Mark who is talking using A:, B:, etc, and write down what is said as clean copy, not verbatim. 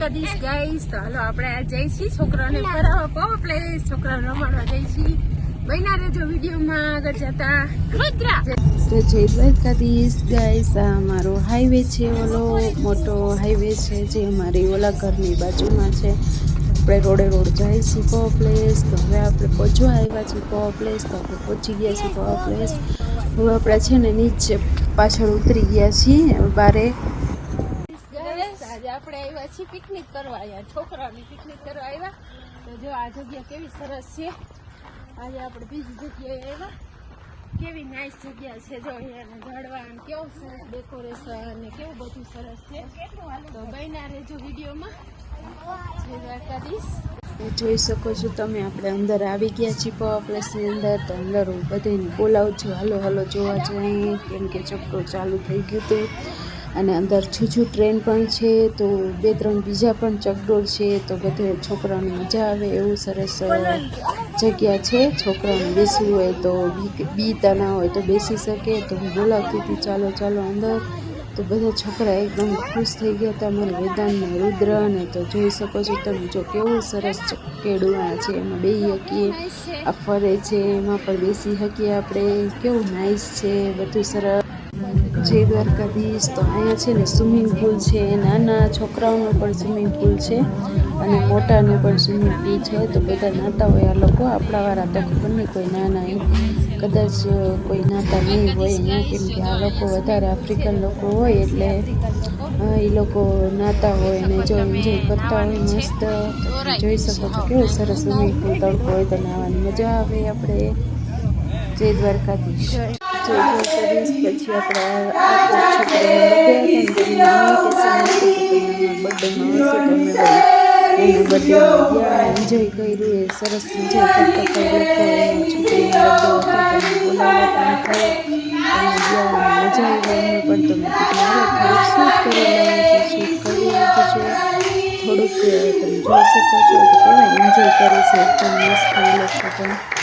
A: guys તો હાલો આપણે આ જઈ છીએ છોકરાને ફરાવવા પાવર પ્લેસ છોકરાને રમાડવા જઈ છીએ બન્યા રહેજો વિડીયોમાં આગળ જતા તો જય દ્વારકાધીશ ગાઈસ આ અમારો હાઈવે છે ઓલો મોટો હાઈવે છે જે અમારી ઓલા ઘરની બાજુમાં છે આપણે રોડ જાય છીએ પાવર પ્લેસ તો હવે આપણે પહોંચવા આવ્યા છીએ પાવર પ્લેસ તો આપણે પહોંચી ગયા છીએ પાવર પ્લેસ હવે આપણે છે ને નીચે પાછળ ઉતરી ગયા છીએ બારે આજે આપણે આવ્યા છીએ પિકનિક કરવા આવ્યા છોકરાઓની પિકનિક કરવા આવ્યા તો જો આ જગ્યા કેવી સરસ છે આજે આપણે બીજી જગ્યાએ આવ્યા કેવી નાઇસ જગ્યા છે જો અહીંયા ઝાડવા કેવું સરસ ડેકોરેશન ને કેવું બધું સરસ છે તો બન્યા રહેજો વિડીયોમાં જય દ્વારકાધીશ જોઈ શકો છો તમે આપણે અંદર આવી ગયા છીએ પાવર પ્લેસની અંદર તો અંદર હું બધાને બોલાવું છું હાલો હાલો જોવા જઈએ કેમ કે ચક્રો ચાલુ થઈ ગયું હતું અને અંદર છૂછું ટ્રેન પણ છે તો 2-3 બીજા પણ ચકડોળ છે તો બધે છોકરાઓને મજા આવે એવું સરસ જગ્યા છે છોકરાઓને બેસવું હોય તો બીતા ના હોય તો બેસી શકે તો હું બોલાવતી હતી ચાલો ચાલો અંદર તો બધા છોકરા એકદમ ખુશ થઈ ગયા હતા અમારા વેદાંતને રુદ્ર ને તો જોઈ શકો છો તમે જો કેવું સરસ કેળું આ છે એમાં બેસી શકીએ આ ફરે છે એમાં પણ બેસી શકીએ આપણે કેવું નાઇસ છે બધું સરસ જય દ્વારકાધીશ તો અહીંયા છે ને સ્વિમિંગ પુલ છે નાના છોકરાઓનો પણ સ્વિમિંગ પુલ છે અને મોટાનો પણ સ્વિમિંગ પુલ છે તો બધા નાતા હોય આ લોકો આપણાવાળા તો ખબર નહીં કોઈ નાના કદાચ કોઈ નાતા નહીં હોય અહીંયા કેમ કે આ લોકો વધારે આફ્રિકન લોકો હોય એટલે એ લોકો નાતા હોય ને જો એન્જોય કરતા હોય મસ્ત જોઈ શકો છો કેવું સરસ સ્વિમિંગ પુલ તડકો હોય તો નાહવાની મજા આવે આપણે જય દ્વારકાધીશ પછી આપણે બર્થડેમાં એન્જોય કર્યું એ સરસ એન્જોય કરતા મજા આવી પણ તમે થોડુંક શૂટ કરી થોડુંક તમે જોઈ શકો છો તો કેવા એન્જોય કરે છે એકદમ મસ્ત લોકો પણ